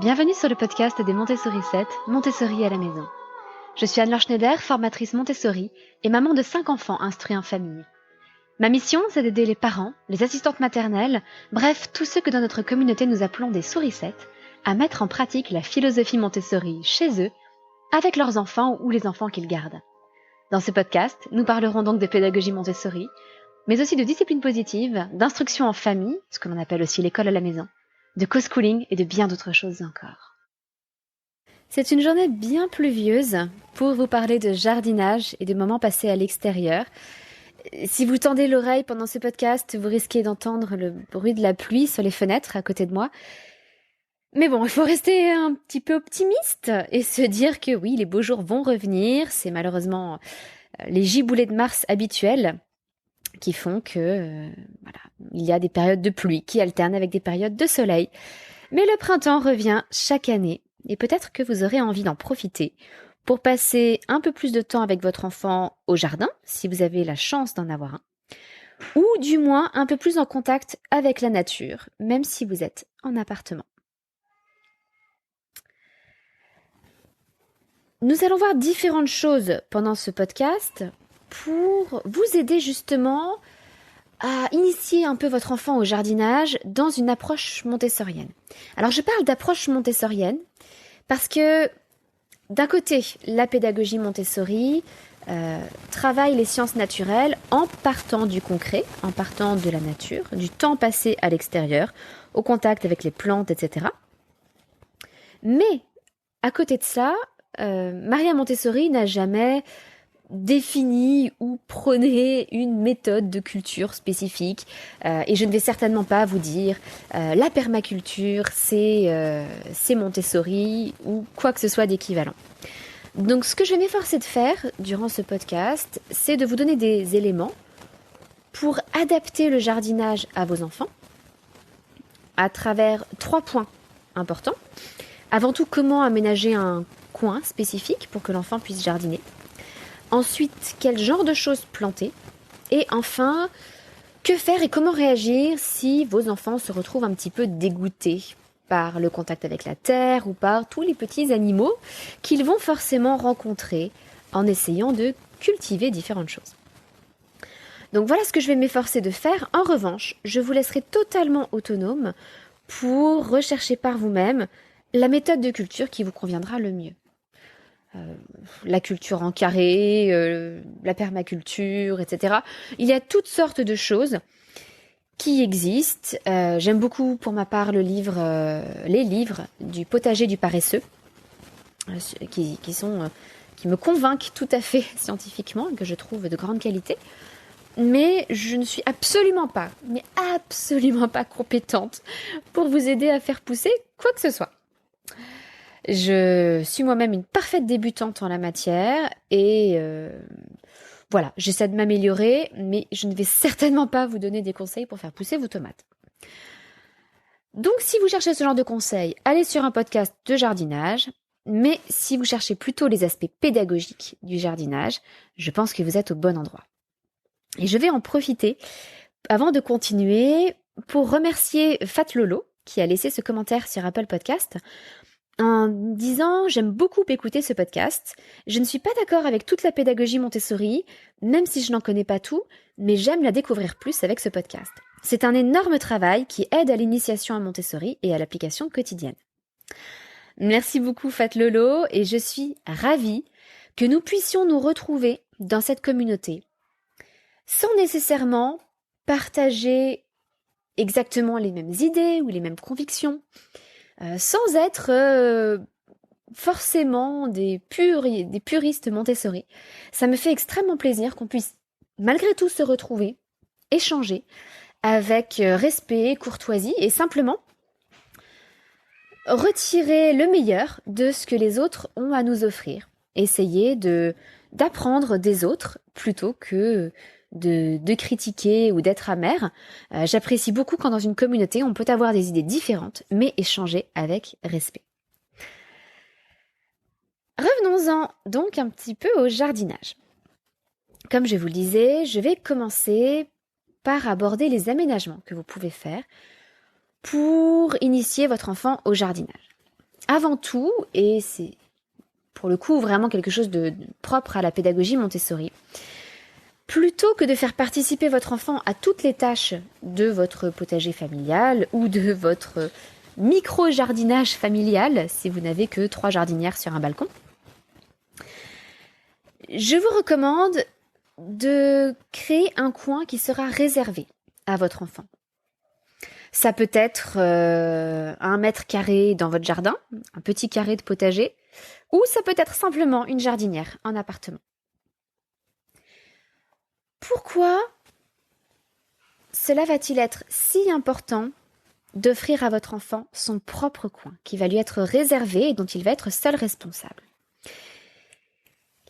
Bienvenue sur le podcast des Montessori 7, Montessori à la maison. Je suis Anne-Laure Schneider, formatrice Montessori et maman de 5 enfants instruits en famille. Ma mission, c'est d'aider les parents, les assistantes maternelles, bref, tous ceux que dans notre communauté nous appelons des souricettes, à mettre en pratique la philosophie Montessori chez eux, avec leurs enfants ou les enfants qu'ils gardent. Dans ce podcast, nous parlerons donc de pédagogie Montessori, mais aussi de discipline positive, d'instruction en famille, ce que l'on appelle aussi l'école à la maison, de co-schooling et de bien d'autres choses encore. C'est une journée bien pluvieuse pour vous parler de jardinage et de moments passés à l'extérieur. Si vous tendez l'oreille pendant ce podcast, vous risquez d'entendre le bruit de la pluie sur les fenêtres à côté de moi. Mais bon, il faut rester un petit peu optimiste et se dire que oui, les beaux jours vont revenir. C'est malheureusement les giboulées de mars habituels qui font que il y a des périodes de pluie qui alternent avec des périodes de soleil. Mais le printemps revient chaque année et peut-être que vous aurez envie d'en profiter pour passer un peu plus de temps avec votre enfant au jardin, si vous avez la chance d'en avoir un, ou du moins un peu plus en contact avec la nature, même si vous êtes en appartement. Nous allons voir différentes choses pendant ce podcast pour vous aider justement à initier un peu votre enfant au jardinage dans une approche montessorienne. Alors je parle d'approche montessorienne parce que d'un côté, la pédagogie Montessori travaille les sciences naturelles en partant du concret, en partant de la nature, du temps passé à l'extérieur, au contact avec les plantes, etc. Mais à côté de ça, Maria Montessori n'a jamais défini ou prôné une méthode de culture spécifique et je ne vais certainement pas vous dire la permaculture c'est Montessori ou quoi que ce soit d'équivalent. Donc ce que je vais m'efforcer de faire durant ce podcast, c'est de vous donner des éléments pour adapter le jardinage à vos enfants à travers 3 points importants. Avant tout, comment aménager un coin spécifique pour que l'enfant puisse jardiner. Ensuite, quel genre de choses planter. Et enfin, que faire et comment réagir si vos enfants se retrouvent un petit peu dégoûtés par le contact avec la terre ou par tous les petits animaux qu'ils vont forcément rencontrer en essayant de cultiver différentes choses. Donc voilà ce que je vais m'efforcer de faire. En revanche, je vous laisserai totalement autonome pour rechercher par vous-même la méthode de culture qui vous conviendra le mieux. La culture en carré, la permaculture, etc. Il y a toutes sortes de choses qui existent. J'aime beaucoup, pour ma part, les livres du potager du paresseux, qui me convainquent tout à fait scientifiquement et que je trouve de grande qualité. Mais je ne suis absolument pas compétente pour vous aider à faire pousser quoi que ce soit. Je suis moi-même une parfaite débutante en la matière et voilà, j'essaie de m'améliorer, mais je ne vais certainement pas vous donner des conseils pour faire pousser vos tomates. Donc si vous cherchez ce genre de conseils, allez sur un podcast de jardinage, mais si vous cherchez plutôt les aspects pédagogiques du jardinage, je pense que vous êtes au bon endroit. Et je vais en profiter, avant de continuer, pour remercier Fat Lolo, qui a laissé ce commentaire sur Apple Podcast, en disant « J'aime beaucoup écouter ce podcast. Je ne suis pas d'accord avec toute la pédagogie Montessori, même si je n'en connais pas tout, mais j'aime la découvrir plus avec ce podcast. C'est un énorme travail qui aide à l'initiation à Montessori et à l'application quotidienne. » Merci beaucoup Fat Lolo et je suis ravie que nous puissions nous retrouver dans cette communauté sans nécessairement partager exactement les mêmes idées ou les mêmes convictions, sans être forcément des puristes Montessori. Ça me fait extrêmement plaisir qu'on puisse malgré tout se retrouver, échanger avec respect, courtoisie et simplement retirer le meilleur de ce que les autres ont à nous offrir. Essayer d'apprendre des autres plutôt que de critiquer ou d'être amer. J'apprécie beaucoup quand dans une communauté, on peut avoir des idées différentes, mais échanger avec respect. Revenons-en donc un petit peu au jardinage. Comme je vous le disais, je vais commencer par aborder les aménagements que vous pouvez faire pour initier votre enfant au jardinage. avant tout, et c'est pour le coup vraiment quelque chose de propre à la pédagogie Montessori, plutôt que de faire participer votre enfant à toutes les tâches de votre potager familial ou de votre micro-jardinage familial, si vous n'avez que 3 jardinières sur un balcon, je vous recommande de créer un coin qui sera réservé à votre enfant. Ça peut être 1 mètre carré dans votre jardin, un petit carré de potager, ou ça peut être simplement une jardinière en appartement. Pourquoi cela va-t-il être si important d'offrir à votre enfant son propre coin, qui va lui être réservé et dont il va être seul responsable?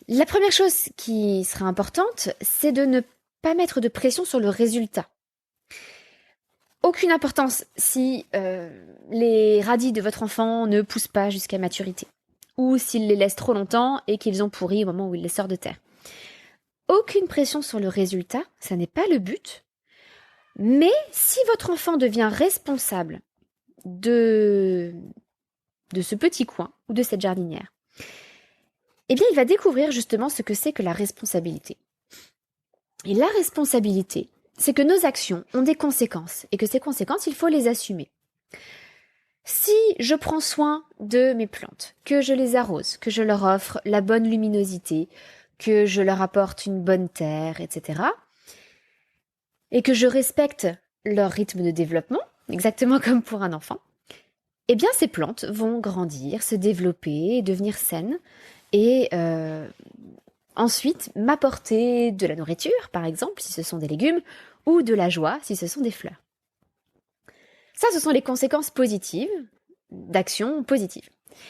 La première chose qui sera importante, c'est de ne pas mettre de pression sur le résultat. Aucune importance si les radis de votre enfant ne poussent pas jusqu'à maturité, ou s'il les laisse trop longtemps et qu'ils ont pourri au moment où il les sort de terre. Aucune pression sur le résultat, ça n'est pas le but. Mais si votre enfant devient responsable de ce petit coin ou de cette jardinière, eh bien, il va découvrir justement ce que c'est que la responsabilité. Et la responsabilité, c'est que nos actions ont des conséquences et que ces conséquences, il faut les assumer. Si je prends soin de mes plantes, que je les arrose, que je leur offre la bonne luminosité, que je leur apporte une bonne terre, etc., et que je respecte leur rythme de développement, exactement comme pour un enfant, eh bien ces plantes vont grandir, se développer, devenir saines, et ensuite m'apporter de la nourriture, par exemple, si ce sont des légumes, ou de la joie, si ce sont des fleurs. Ça, ce sont les conséquences positives d'actions positives.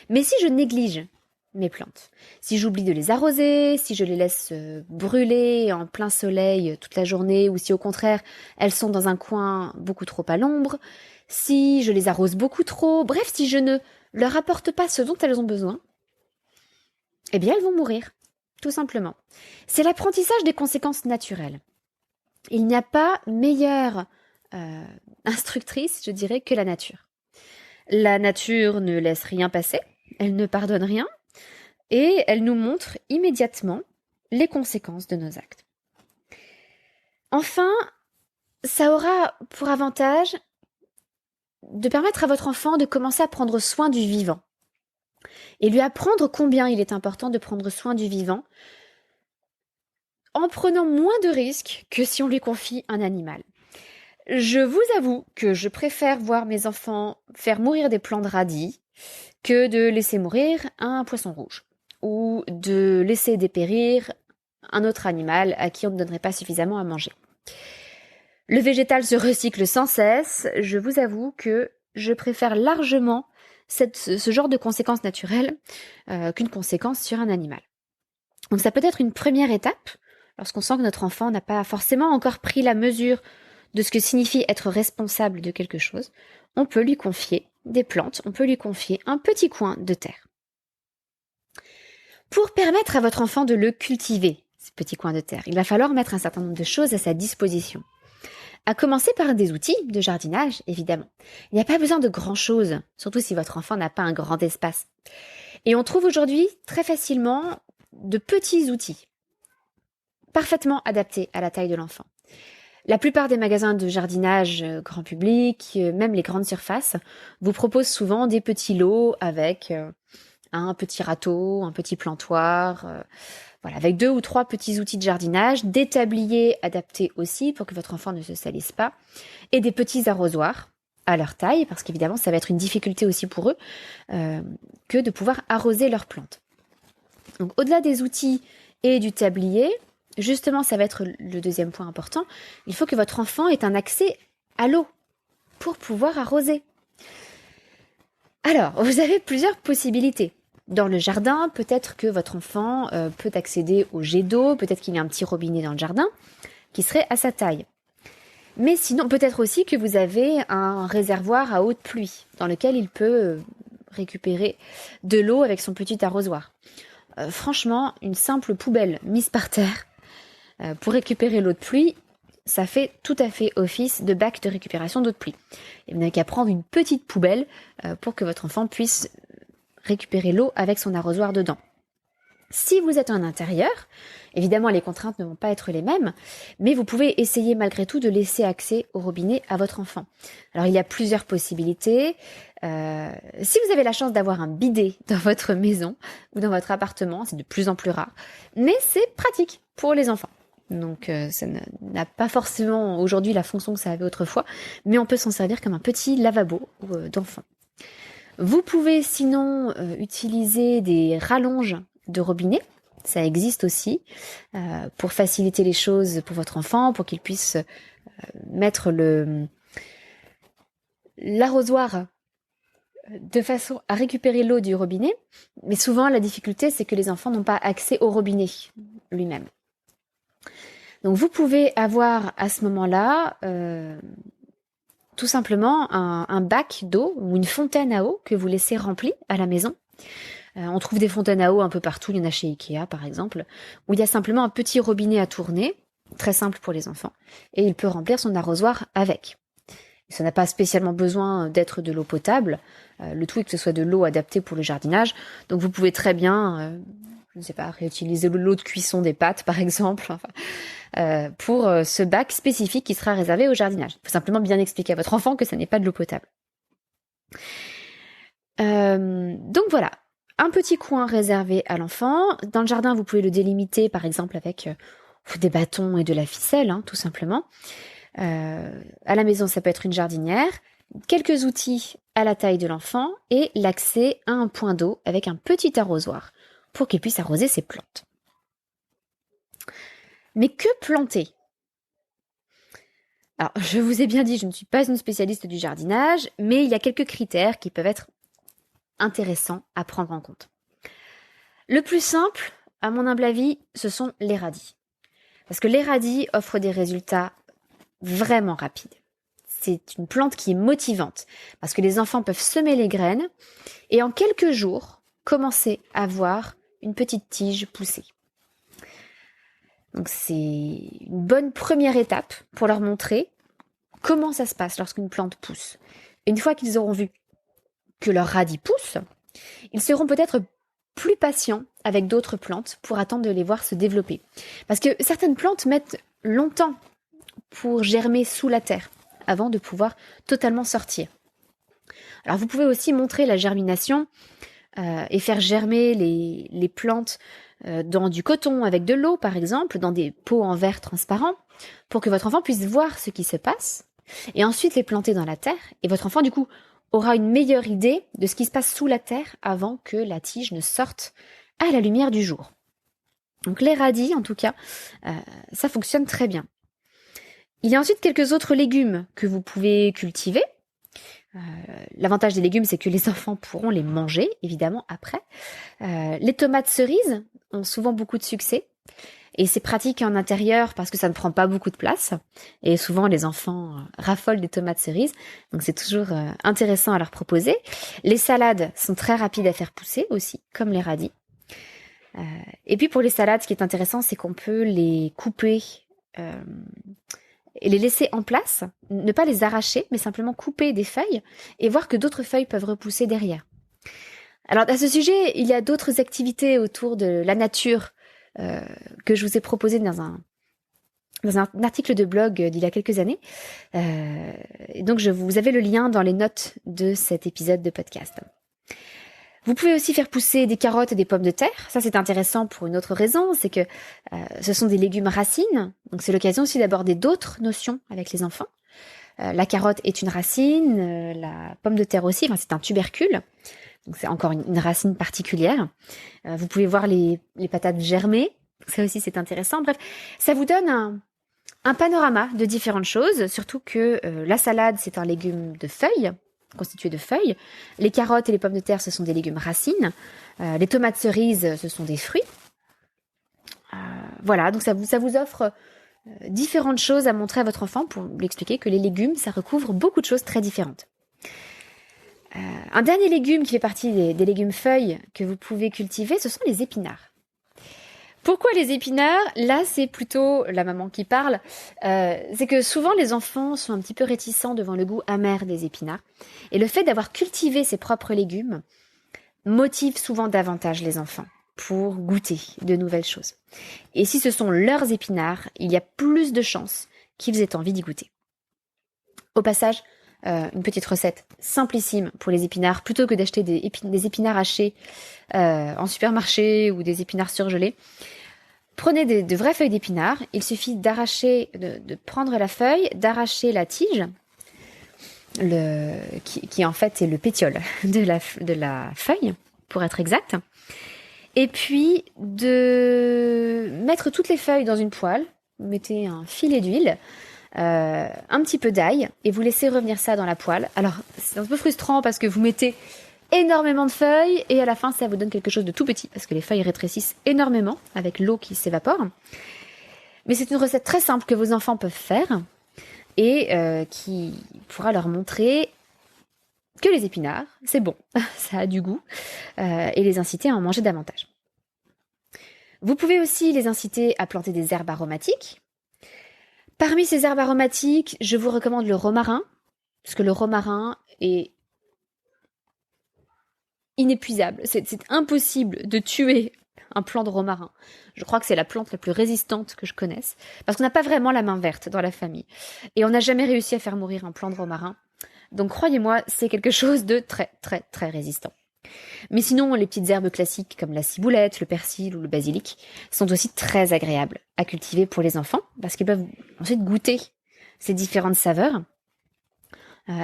Mais si je néglige mes plantes, si j'oublie de les arroser, si je les laisse brûler en plein soleil toute la journée, ou si au contraire elles sont dans un coin beaucoup trop à l'ombre, si je les arrose beaucoup trop, bref, si je ne leur apporte pas ce dont elles ont besoin, eh bien elles vont mourir, tout simplement. C'est l'apprentissage des conséquences naturelles. Il n'y a pas meilleure instructrice, je dirais, que la nature. La nature ne laisse rien passer, elle ne pardonne rien, et elle nous montre immédiatement les conséquences de nos actes. Enfin, ça aura pour avantage de permettre à votre enfant de commencer à prendre soin du vivant et lui apprendre combien il est important de prendre soin du vivant en prenant moins de risques que si on lui confie un animal. Je vous avoue que je préfère voir mes enfants faire mourir des plants de radis que de laisser mourir un poisson rouge ou de laisser dépérir un autre animal à qui on ne donnerait pas suffisamment à manger. Le végétal se recycle sans cesse. Je vous avoue que je préfère largement ce genre de conséquences naturelles qu'une conséquence sur un animal. Donc ça peut être une première étape lorsqu'on sent que notre enfant n'a pas forcément encore pris la mesure de ce que signifie être responsable de quelque chose. On peut lui confier des plantes, on peut lui confier un petit coin de terre. Pour permettre à votre enfant de le cultiver, ce petit coin de terre, il va falloir mettre un certain nombre de choses à sa disposition. À commencer par des outils de jardinage, évidemment. Il n'y a pas besoin de grand-chose, surtout si votre enfant n'a pas un grand espace. Et on trouve aujourd'hui très facilement de petits outils, parfaitement adaptés à la taille de l'enfant. La plupart des magasins de jardinage grand public, même les grandes surfaces, vous proposent souvent des petits lots avec un petit râteau, un petit plantoir, voilà, avec 2 ou 3 petits outils de jardinage, des tabliers adaptés aussi pour que votre enfant ne se salisse pas, et des petits arrosoirs à leur taille, parce qu'évidemment ça va être une difficulté aussi pour eux, que de pouvoir arroser leurs plantes. Donc au-delà des outils et du tablier, justement ça va être le deuxième point important, il faut que votre enfant ait un accès à l'eau pour pouvoir arroser. Alors, vous avez plusieurs possibilités. Dans le jardin, peut-être que votre enfant peut accéder au jet d'eau, peut-être qu'il y a un petit robinet dans le jardin qui serait à sa taille. Mais sinon, peut-être aussi que vous avez un réservoir à eau de pluie dans lequel il peut récupérer de l'eau avec son petit arrosoir. Franchement, une simple poubelle mise par terre pour récupérer l'eau de pluie, ça fait tout à fait office de bac de récupération d'eau de pluie. Et vous n'avez qu'à prendre une petite poubelle pour que votre enfant puisse récupérer l'eau avec son arrosoir dedans. Si vous êtes en intérieur, évidemment les contraintes ne vont pas être les mêmes, mais vous pouvez essayer malgré tout de laisser accès au robinet à votre enfant. Alors il y a plusieurs possibilités. Si vous avez la chance d'avoir un bidet dans votre maison ou dans votre appartement, c'est de plus en plus rare, mais c'est pratique pour les enfants. Donc ça n'a pas forcément aujourd'hui la fonction que ça avait autrefois, mais on peut s'en servir comme un petit lavabo d'enfant. Vous pouvez sinon utiliser des rallonges de robinet, ça existe aussi, pour faciliter les choses pour votre enfant, pour qu'il puisse mettre l'arrosoir de façon à récupérer l'eau du robinet. Mais souvent, la difficulté, c'est que les enfants n'ont pas accès au robinet lui-même. Donc, vous pouvez avoir à ce moment-là tout simplement un bac d'eau ou une fontaine à eau que vous laissez remplie à la maison. On trouve des fontaines à eau un peu partout, il y en a chez Ikea par exemple, où il y a simplement un petit robinet à tourner, très simple pour les enfants, et il peut remplir son arrosoir avec. Ça n'a pas spécialement besoin d'être de l'eau potable, le tout est que ce soit de l'eau adaptée pour le jardinage, donc vous pouvez très bien, je ne sais pas, réutiliser l'eau de cuisson des pâtes par exemple, pour ce bac spécifique qui sera réservé au jardinage. Il faut simplement bien expliquer à votre enfant que ça n'est pas de l'eau potable. Donc voilà. Un petit coin réservé à l'enfant. Dans le jardin, vous pouvez le délimiter, par exemple, avec des bâtons et de la ficelle, tout simplement. À la maison, ça peut être une jardinière, quelques outils à la taille de l'enfant et l'accès à un point d'eau avec un petit arrosoir pour qu'il puisse arroser ses plantes. Mais que planter ? Alors, je vous ai bien dit, je ne suis pas une spécialiste du jardinage, mais il y a quelques critères qui peuvent être intéressant à prendre en compte. Le plus simple, à mon humble avis, ce sont les radis. Parce que les radis offrent des résultats vraiment rapides. C'est une plante qui est motivante, parce que les enfants peuvent semer les graines et en quelques jours, commencer à voir une petite tige pousser. Donc c'est une bonne première étape pour leur montrer comment ça se passe lorsqu'une plante pousse. Une fois qu'ils auront vu que leurs radis poussent, ils seront peut-être plus patients avec d'autres plantes pour attendre de les voir se développer. Parce que certaines plantes mettent longtemps pour germer sous la terre avant de pouvoir totalement sortir. Alors vous pouvez aussi montrer la germination et faire germer les plantes dans du coton avec de l'eau par exemple, dans des pots en verre transparent, pour que votre enfant puisse voir ce qui se passe et ensuite les planter dans la terre et votre enfant du coup aura une meilleure idée de ce qui se passe sous la terre avant que la tige ne sorte à la lumière du jour. Donc les radis, en tout cas, ça fonctionne très bien. Il y a ensuite quelques autres légumes que vous pouvez cultiver. L'avantage des légumes, c'est que les enfants pourront les manger, évidemment, après. Les tomates cerises ont souvent beaucoup de succès. Et c'est pratique en intérieur parce que ça ne prend pas beaucoup de place. Et souvent, les enfants raffolent des tomates cerises. Donc, c'est toujours intéressant à leur proposer. Les salades sont très rapides à faire pousser aussi, comme les radis. Et puis, pour les salades, ce qui est intéressant, c'est qu'on peut les couper et les laisser en place. Ne pas les arracher, mais simplement couper des feuilles et voir que d'autres feuilles peuvent repousser derrière. Alors, à ce sujet, il y a d'autres activités autour de la nature que je vous ai proposé dans un article de blog d'il y a quelques années. Donc, vous avez le lien dans les notes de cet épisode de podcast. Vous pouvez aussi faire pousser des carottes et des pommes de terre. Ça, c'est intéressant pour une autre raison, c'est que ce sont des légumes racines. Donc, c'est l'occasion aussi d'aborder d'autres notions avec les enfants. La carotte est une racine, la pomme de terre aussi, c'est un tubercule. Donc c'est encore une racine particulière. Vous pouvez voir les patates germer. Ça aussi, c'est intéressant. Bref, ça vous donne un panorama de différentes choses. Surtout que la salade, c'est un légume de feuilles, constitué de feuilles. Les carottes et les pommes de terre, ce sont des légumes racines. Les tomates cerises, ce sont des fruits. Voilà, donc ça vous offre différentes choses à montrer à votre enfant pour lui expliquer que les légumes, ça recouvre beaucoup de choses très différentes. Un dernier légume qui fait partie des légumes feuilles que vous pouvez cultiver, ce sont les épinards. Pourquoi les épinards ? Là, c'est plutôt la maman qui parle. C'est que souvent, les enfants sont un petit peu réticents devant le goût amer des épinards. Et le fait d'avoir cultivé ses propres légumes motive souvent davantage les enfants pour goûter de nouvelles choses. Et si ce sont leurs épinards, il y a plus de chances qu'ils aient envie d'y goûter. Au passage, une petite recette simplissime pour les épinards, plutôt que d'acheter des épinards hachés en supermarché ou des épinards surgelés. Prenez de vraies feuilles d'épinards, il suffit d'arracher, de prendre la feuille, d'arracher la tige, qui en fait est le pétiole de la feuille, pour être exact. Et puis de mettre toutes les feuilles dans une poêle, vous mettez un filet d'huile, un petit peu d'ail, et vous laissez revenir ça dans la poêle. Alors c'est un peu frustrant parce que vous mettez énormément de feuilles et à la fin ça vous donne quelque chose de tout petit parce que les feuilles rétrécissent énormément avec l'eau qui s'évapore. Mais c'est une recette très simple que vos enfants peuvent faire et qui pourra leur montrer que les épinards, c'est bon, ça a du goût, et les inciter à en manger davantage. Vous pouvez aussi les inciter à planter des herbes aromatiques. Parmi ces herbes aromatiques, je vous recommande le romarin, parce que le romarin est inépuisable. C'est impossible de tuer un plant de romarin. Je crois que c'est la plante la plus résistante que je connaisse, parce qu'on n'a pas vraiment la main verte dans la famille. Et on n'a jamais réussi à faire mourir un plant de romarin. Donc croyez-moi, c'est quelque chose de très très très résistant. Mais sinon, les petites herbes classiques comme la ciboulette, le persil ou le basilic sont aussi très agréables à cultiver pour les enfants, parce qu'ils peuvent ensuite goûter ces différentes saveurs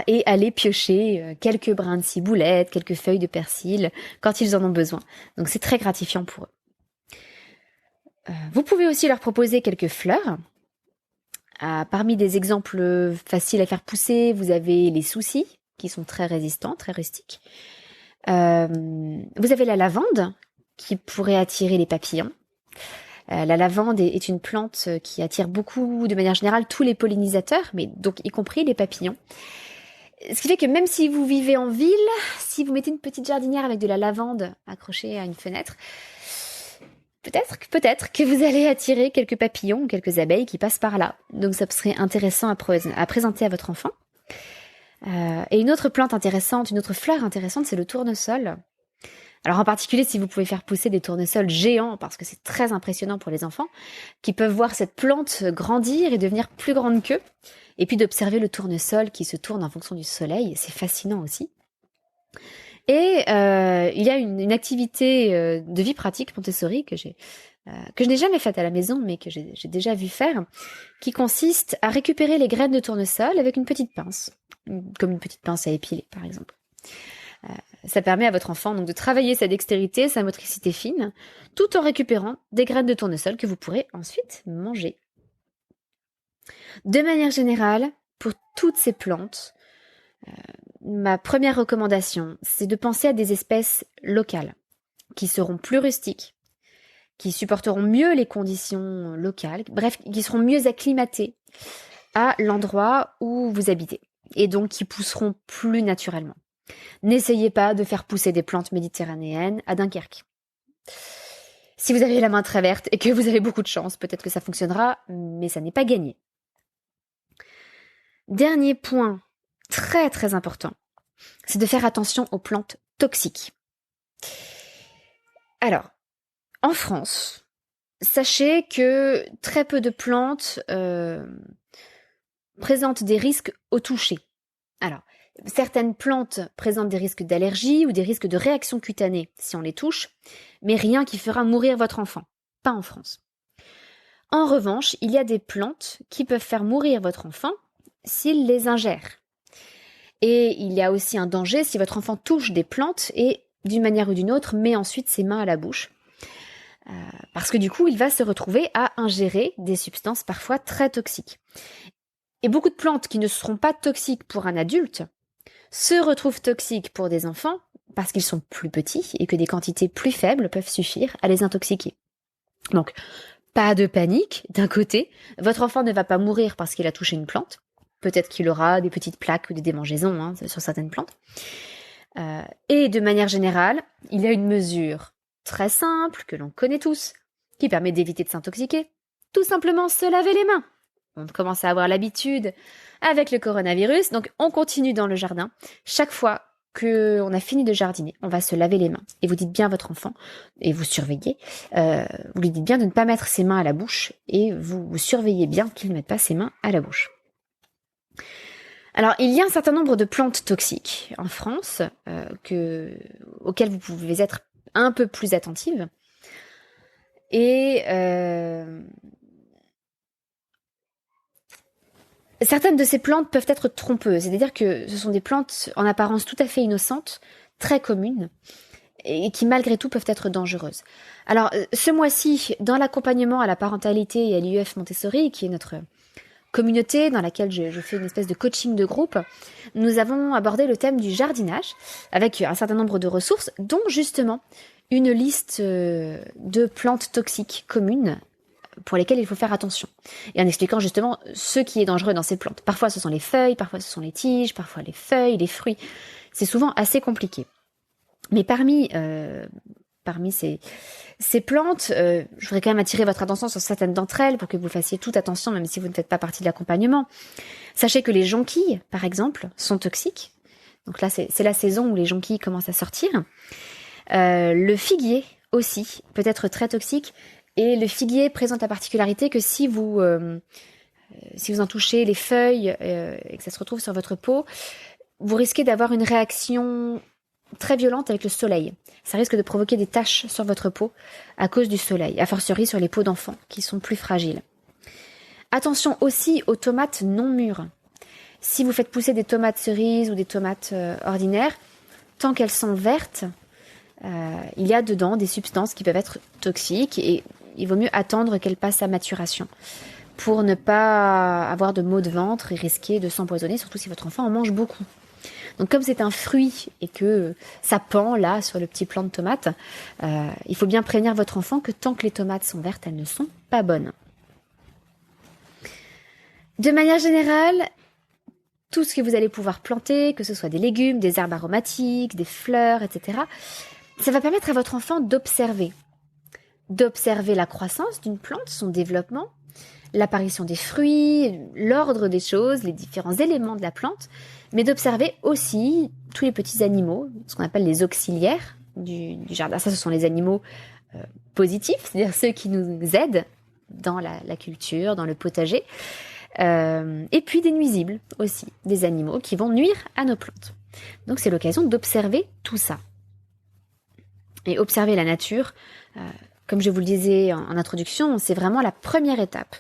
et aller piocher quelques brins de ciboulette, quelques feuilles de persil quand ils en ont besoin. Donc c'est très gratifiant pour eux. Vous pouvez aussi leur proposer quelques fleurs. Parmi des exemples faciles à faire pousser, vous avez les soucis, qui sont très résistants, très rustiques. Vous avez la lavande, qui pourrait attirer les papillons. La lavande est une plante qui attire beaucoup, de manière générale, tous les pollinisateurs, mais donc y compris les papillons. Ce qui fait que même si vous vivez en ville, si vous mettez une petite jardinière avec de la lavande accrochée à une fenêtre, peut-être que vous allez attirer quelques papillons ou quelques abeilles qui passent par là. Donc ça serait intéressant à présenter à votre enfant. Et une autre plante intéressante, une autre fleur intéressante, c'est le tournesol. Alors en particulier si vous pouvez faire pousser des tournesols géants, parce que c'est très impressionnant pour les enfants, qui peuvent voir cette plante grandir et devenir plus grande qu'eux, et puis d'observer le tournesol qui se tourne en fonction du soleil, c'est fascinant aussi. Et il y a une activité de vie pratique Montessori que je n'ai jamais faite à la maison, mais que j'ai déjà vu faire, qui consiste à récupérer les graines de tournesol avec une petite pince, comme une petite pince à épiler par exemple. Ça permet à votre enfant donc de travailler sa dextérité, sa motricité fine, tout en récupérant des graines de tournesol que vous pourrez ensuite manger. De manière générale, pour toutes ces plantes, ma première recommandation, c'est de penser à des espèces locales, qui seront plus rustiques, qui supporteront mieux les conditions locales, bref, qui seront mieux acclimatées à l'endroit où vous habitez, et donc qui pousseront plus naturellement. N'essayez pas de faire pousser des plantes méditerranéennes à Dunkerque. Si vous avez la main très verte et que vous avez beaucoup de chance, peut-être que ça fonctionnera, mais ça n'est pas gagné. Dernier point très très important, c'est de faire attention aux plantes toxiques. Alors, en France, sachez que très peu de plantes présentent des risques au toucher. Alors, certaines plantes présentent des risques d'allergie ou des risques de réaction cutanée si on les touche, mais rien qui fera mourir votre enfant, pas en France. En revanche, il y a des plantes qui peuvent faire mourir votre enfant s'il les ingère. Et il y a aussi un danger si votre enfant touche des plantes et, d'une manière ou d'une autre, met ensuite ses mains à la bouche. Parce que du coup, il va se retrouver à ingérer des substances parfois très toxiques. Et beaucoup de plantes qui ne seront pas toxiques pour un adulte se retrouvent toxiques pour des enfants parce qu'ils sont plus petits et que des quantités plus faibles peuvent suffire à les intoxiquer. Donc, pas de panique, d'un côté, votre enfant ne va pas mourir parce qu'il a touché une plante. Peut-être qu'il aura des petites plaques ou des démangeaisons sur certaines plantes. Et de manière générale, il y a une mesure très simple que l'on connaît tous, qui permet d'éviter de s'intoxiquer. Tout simplement se laver les mains. On commence à avoir l'habitude avec le coronavirus, donc on continue dans le jardin. Chaque fois qu'on a fini de jardiner, on va se laver les mains. Et vous dites bien à votre enfant, et vous surveillez, vous lui dites bien de ne pas mettre ses mains à la bouche, et vous surveillez bien qu'il ne mette pas ses mains à la bouche. Alors, il y a un certain nombre de plantes toxiques en France, auxquelles vous pouvez être un peu plus attentive. Et certaines de ces plantes peuvent être trompeuses, c'est-à-dire que ce sont des plantes en apparence tout à fait innocentes, très communes, et qui malgré tout peuvent être dangereuses. Alors, ce mois-ci, dans l'accompagnement à la parentalité et à l'IEF Montessori, qui est notre communauté dans laquelle je fais une espèce de coaching de groupe, nous avons abordé le thème du jardinage, avec un certain nombre de ressources, dont justement une liste de plantes toxiques communes, pour lesquels il faut faire attention. Et en expliquant justement ce qui est dangereux dans ces plantes. Parfois ce sont les feuilles, parfois ce sont les tiges, parfois les feuilles, les fruits. C'est souvent assez compliqué. Mais parmi ces plantes, je voudrais quand même attirer votre attention sur certaines d'entre elles pour que vous fassiez toute attention, même si vous ne faites pas partie de l'accompagnement. Sachez que les jonquilles, par exemple, sont toxiques. Donc là, c'est la saison où les jonquilles commencent à sortir. Le figuier aussi peut être très toxique. Et le figuier présente la particularité que si vous en touchez les feuilles et que ça se retrouve sur votre peau, vous risquez d'avoir une réaction très violente avec le soleil. Ça risque de provoquer des taches sur votre peau à cause du soleil, a fortiori sur les peaux d'enfants qui sont plus fragiles. Attention aussi aux tomates non mûres. Si vous faites pousser des tomates cerises ou des tomates ordinaires, tant qu'elles sont vertes, il y a dedans des substances qui peuvent être toxiques et il vaut mieux attendre qu'elles passent à maturation pour ne pas avoir de maux de ventre et risquer de s'empoisonner, surtout si votre enfant en mange beaucoup. Donc comme c'est un fruit et que ça pend là sur le petit plant de tomates, il faut bien prévenir votre enfant que tant que les tomates sont vertes, elles ne sont pas bonnes. De manière générale, tout ce que vous allez pouvoir planter, que ce soit des légumes, des herbes aromatiques, des fleurs, etc., ça va permettre à votre enfant d'observer la croissance d'une plante, son développement, l'apparition des fruits, l'ordre des choses, les différents éléments de la plante, mais d'observer aussi tous les petits animaux, ce qu'on appelle les auxiliaires du jardin. Ça, ce sont les animaux positifs, c'est-à-dire ceux qui nous aident dans la culture, dans le potager, et puis des nuisibles aussi, des animaux qui vont nuire à nos plantes. Donc c'est l'occasion d'observer tout ça. Et observer la nature, comme je vous le disais en introduction, c'est vraiment la première étape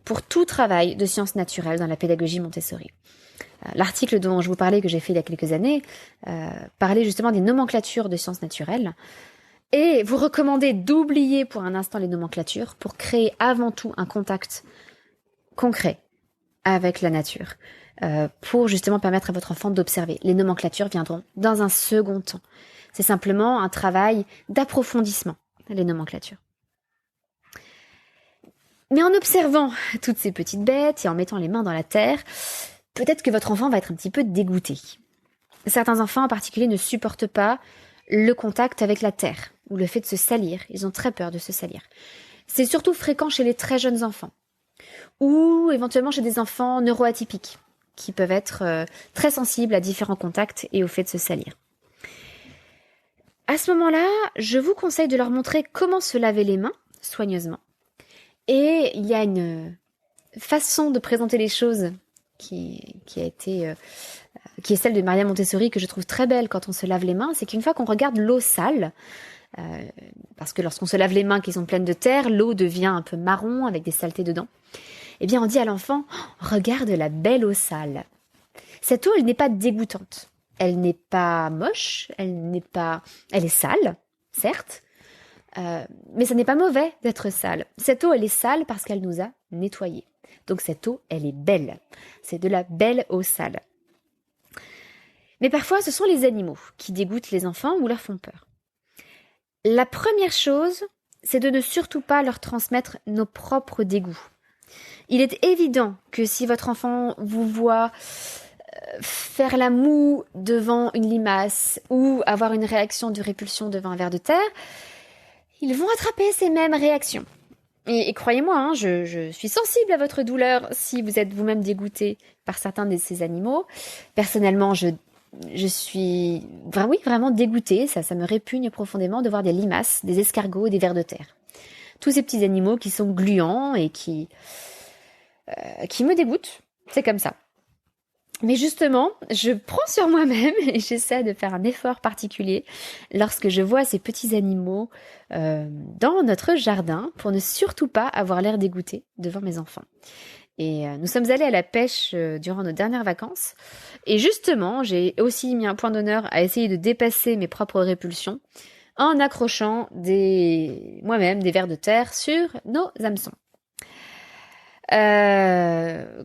pour tout travail de sciences naturelles dans la pédagogie Montessori. L'article dont je vous parlais, que j'ai fait il y a quelques années, parlait justement des nomenclatures de sciences naturelles. Et vous recommandez d'oublier pour un instant les nomenclatures pour créer avant tout un contact concret avec la nature, pour justement permettre à votre enfant d'observer. Les nomenclatures viendront dans un second temps. C'est simplement un travail d'approfondissement, les nomenclatures. Mais en observant toutes ces petites bêtes et en mettant les mains dans la terre, peut-être que votre enfant va être un petit peu dégoûté. Certains enfants en particulier ne supportent pas le contact avec la terre ou le fait de se salir. Ils ont très peur de se salir. C'est surtout fréquent chez les très jeunes enfants ou éventuellement chez des enfants neuroatypiques qui peuvent être très sensibles à différents contacts et au fait de se salir. À ce moment-là, je vous conseille de leur montrer comment se laver les mains soigneusement. Et il y a une façon de présenter les choses qui est celle de Maria Montessori, que je trouve très belle quand on se lave les mains, c'est qu'une fois qu'on regarde l'eau sale, parce que lorsqu'on se lave les mains qui sont pleines de terre, l'eau devient un peu marron avec des saletés dedans, eh bien on dit à l'enfant, regarde la belle eau sale. Cette eau, elle n'est pas dégoûtante. Elle n'est pas moche, elle est sale, certes, mais ce n'est pas mauvais d'être sale. Cette eau, elle est sale parce qu'elle nous a nettoyés. Donc cette eau, elle est belle. C'est de la belle eau sale. Mais parfois, ce sont les animaux qui dégoûtent les enfants ou leur font peur. La première chose, c'est de ne surtout pas leur transmettre nos propres dégoûts. Il est évident que si votre enfant vous voit faire la moue devant une limace ou avoir une réaction de répulsion devant un ver de terre, ils vont attraper ces mêmes réactions. Et croyez-moi, je suis sensible à votre douleur si vous êtes vous-même dégoûté par certains de ces animaux. Personnellement, je je suis vraiment dégoûtée, ça me répugne profondément de voir des limaces, des escargots et des vers de terre. Tous ces petits animaux qui sont gluants et qui me dégoûtent. C'est comme ça. Mais justement, je prends sur moi-même et j'essaie de faire un effort particulier lorsque je vois ces petits animaux dans notre jardin pour ne surtout pas avoir l'air dégoûté devant mes enfants. Et nous sommes allés à la pêche durant nos dernières vacances. Et justement, j'ai aussi mis un point d'honneur à essayer de dépasser mes propres répulsions en accrochant moi-même des vers de terre sur nos hameçons.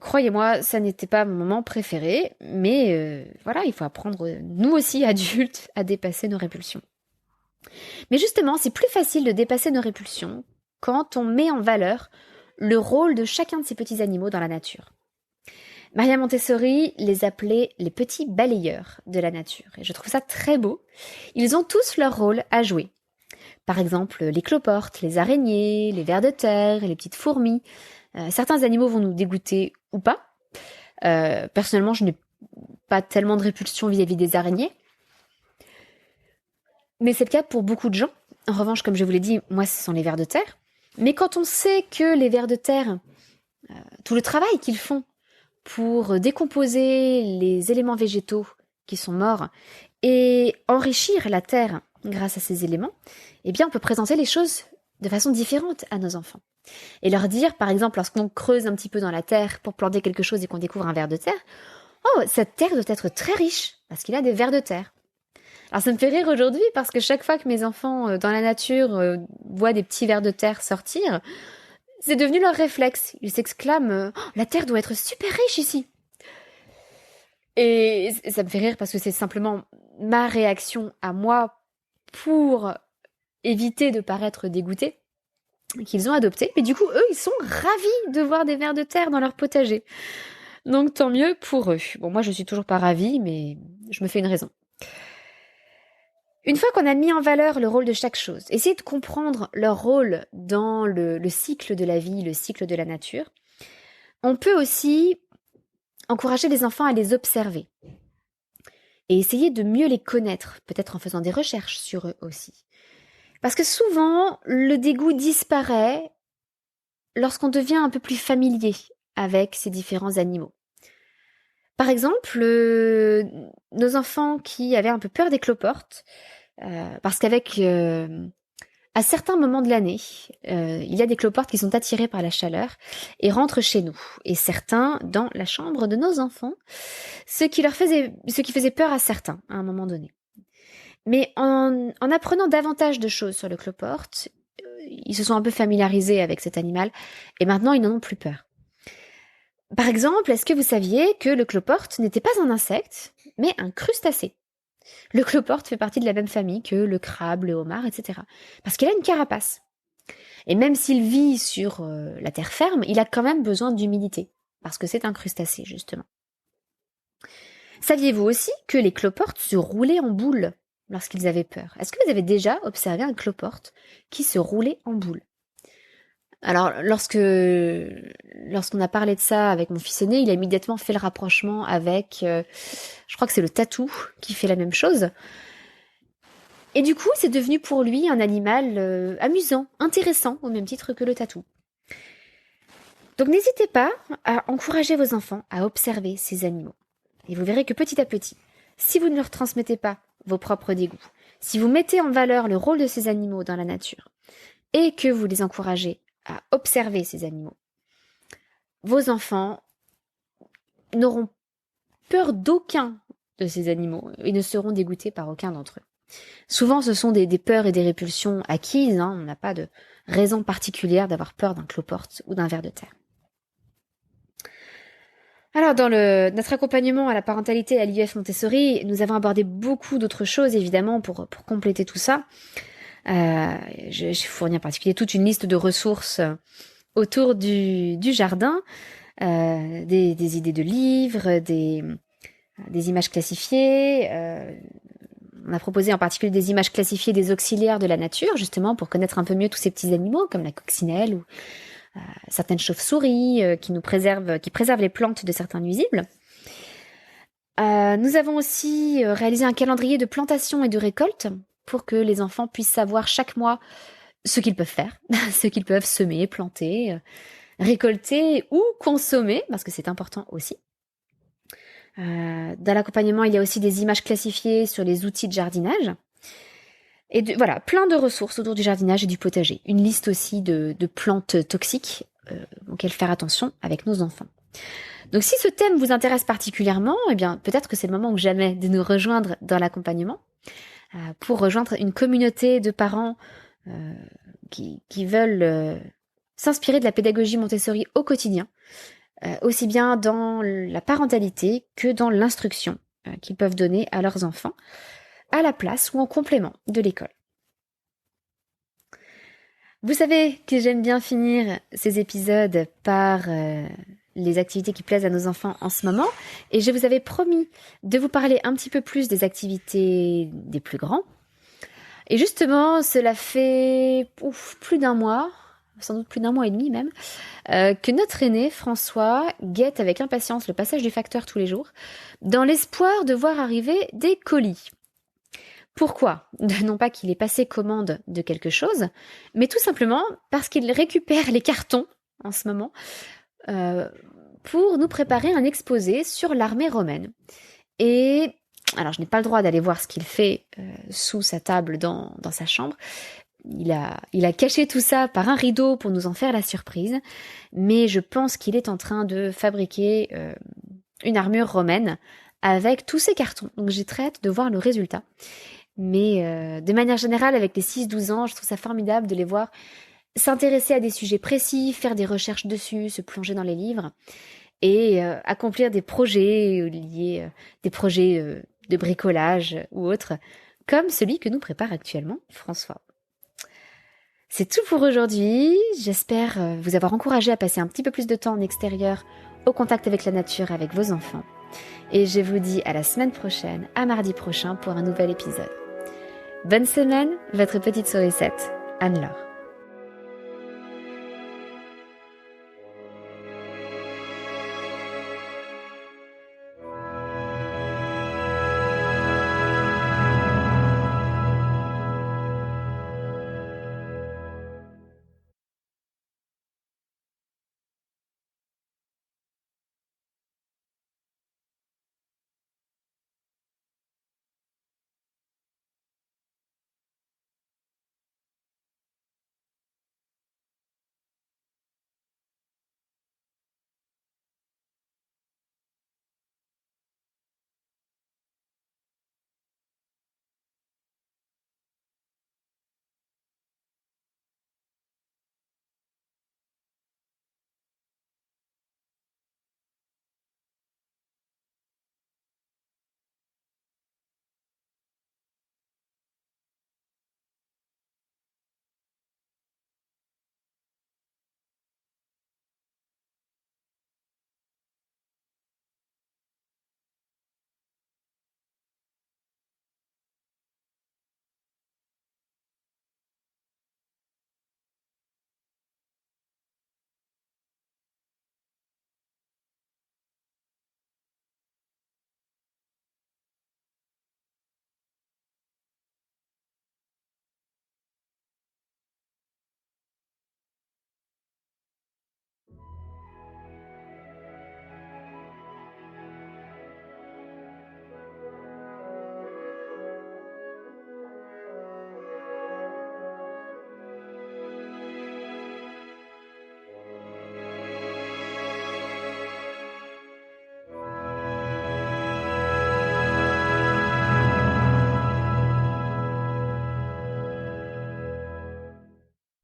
Croyez-moi, ça n'était pas mon moment préféré, mais voilà, il faut apprendre, nous aussi adultes, à dépasser nos répulsions. Mais justement, c'est plus facile de dépasser nos répulsions quand on met en valeur le rôle de chacun de ces petits animaux dans la nature. Maria Montessori les appelait les petits balayeurs de la nature, et je trouve ça très beau. Ils ont tous leur rôle à jouer. Par exemple, les cloportes, les araignées, les vers de terre, les petites fourmis. Certains animaux vont nous dégoûter ou pas. Personnellement, je n'ai pas tellement de répulsion vis-à-vis des araignées. Mais c'est le cas pour beaucoup de gens. En revanche, comme je vous l'ai dit, moi, ce sont les vers de terre. Mais quand on sait que les vers de terre, tout le travail qu'ils font pour décomposer les éléments végétaux qui sont morts et enrichir la terre grâce à ces éléments, eh bien, on peut présenter les choses de façon différente à nos enfants. Et leur dire, par exemple, lorsqu'on creuse un petit peu dans la terre pour planter quelque chose et qu'on découvre un ver de terre, oh, cette terre doit être très riche parce qu'il a des vers de terre. Alors ça me fait rire aujourd'hui parce que chaque fois que mes enfants dans la nature voient des petits vers de terre sortir, c'est devenu leur réflexe. Ils s'exclament oh, la terre doit être super riche ici. Et ça me fait rire parce que c'est simplement ma réaction à moi pour éviter de paraître dégoûtée qu'ils ont adopté. Mais du coup, eux, ils sont ravis de voir des vers de terre dans leur potager. Donc tant mieux pour eux. Bon, moi je suis toujours pas ravie, mais je me fais une raison. Une fois qu'on a mis en valeur le rôle de chaque chose, essayez de comprendre leur rôle dans le cycle de la vie, le cycle de la nature. On peut aussi encourager les enfants à les observer et essayer de mieux les connaître, peut-être en faisant des recherches sur eux aussi. Parce que souvent, le dégoût disparaît lorsqu'on devient un peu plus familier avec ces différents animaux. Par exemple, nos enfants qui avaient un peu peur des cloportes, parce qu'avec à certains moments de l'année, il y a des cloportes qui sont attirées par la chaleur et rentrent chez nous, et certains dans la chambre de nos enfants, ce qui faisait peur à certains à un moment donné. Mais en apprenant davantage de choses sur le cloporte, ils se sont un peu familiarisés avec cet animal et maintenant ils n'en ont plus peur. Par exemple, est-ce que vous saviez que le cloporte n'était pas un insecte, mais un crustacé? Le cloporte fait partie de la même famille que le crabe, le homard, etc. Parce qu'il a une carapace. Et même s'il vit sur la terre ferme, il a quand même besoin d'humidité, parce que c'est un crustacé, justement. Saviez-vous aussi que les cloportes se roulaient en boule lorsqu'ils avaient peur? Est-ce que vous avez déjà observé un cloporte qui se roulait en boule? Alors, lorsqu'on a parlé de ça avec mon fils aîné, il a immédiatement fait le rapprochement avec, je crois que c'est le tatou qui fait la même chose. Et du coup, c'est devenu pour lui un animal amusant, intéressant, au même titre que le tatou. Donc n'hésitez pas à encourager vos enfants à observer ces animaux. Et vous verrez que petit à petit, si vous ne leur transmettez pas vos propres dégoûts, si vous mettez en valeur le rôle de ces animaux dans la nature, et que vous les encouragez à observer ces animaux, vos enfants n'auront peur d'aucun de ces animaux et ne seront dégoûtés par aucun d'entre eux. Souvent, ce sont des peurs et des répulsions acquises, on n'a pas de raison particulière d'avoir peur d'un cloporte ou d'un ver de terre. Alors, dans notre accompagnement à la parentalité à l'IEF Montessori, nous avons abordé beaucoup d'autres choses, évidemment, pour compléter tout ça. J'ai fourni en particulier toute une liste de ressources autour du jardin, des idées de livres, des images classifiées. On a proposé en particulier des images classifiées des auxiliaires de la nature, justement pour connaître un peu mieux tous ces petits animaux comme la coccinelle ou certaines chauves-souris qui préservent les plantes de certains nuisibles. Nous avons aussi réalisé un calendrier de plantation et de récolte pour que les enfants puissent savoir chaque mois ce qu'ils peuvent faire, ce qu'ils peuvent semer, planter, récolter ou consommer, parce que c'est important aussi. Dans l'accompagnement, il y a aussi des images classifiées sur les outils de jardinage. Et voilà, plein de ressources autour du jardinage et du potager. Une liste aussi de plantes toxiques auxquelles faire attention avec nos enfants. Donc si ce thème vous intéresse particulièrement, eh bien peut-être que c'est le moment ou jamais de nous rejoindre dans l'accompagnement pour rejoindre une communauté de parents qui veulent s'inspirer de la pédagogie Montessori au quotidien, aussi bien dans la parentalité que dans l'instruction qu'ils peuvent donner à leurs enfants, à la place ou en complément de l'école. Vous savez que j'aime bien finir ces épisodes par les activités qui plaisent à nos enfants en ce moment, et je vous avais promis de vous parler un petit peu plus des activités des plus grands. Et justement, cela fait plus d'un mois, sans doute plus d'un mois et demi même, que notre aîné, François, guette avec impatience le passage du facteur tous les jours, dans l'espoir de voir arriver des colis. Pourquoi ? Non pas qu'il ait passé commande de quelque chose, mais tout simplement parce qu'il récupère les cartons, en ce moment, pour nous préparer un exposé sur l'armée romaine. Et alors, je n'ai pas le droit d'aller voir ce qu'il fait sous sa table dans sa chambre. Il a caché tout ça par un rideau pour nous en faire la surprise, mais je pense qu'il est en train de fabriquer une armure romaine avec tous ces cartons. Donc j'ai très hâte de voir le résultat. Mais de manière générale, avec les 6-12 ans, je trouve ça formidable de les voir s'intéresser à des sujets précis, faire des recherches dessus, se plonger dans les livres et accomplir des projets liés, des projets de bricolage ou autres, comme celui que nous prépare actuellement François. C'est tout pour aujourd'hui. J'espère vous avoir encouragé à passer un petit peu plus de temps en extérieur, au contact avec la nature, avec vos enfants. Et je vous dis à la semaine prochaine, à mardi prochain pour un nouvel épisode. Bonne semaine, votre petite sourisette, Anne-Laure.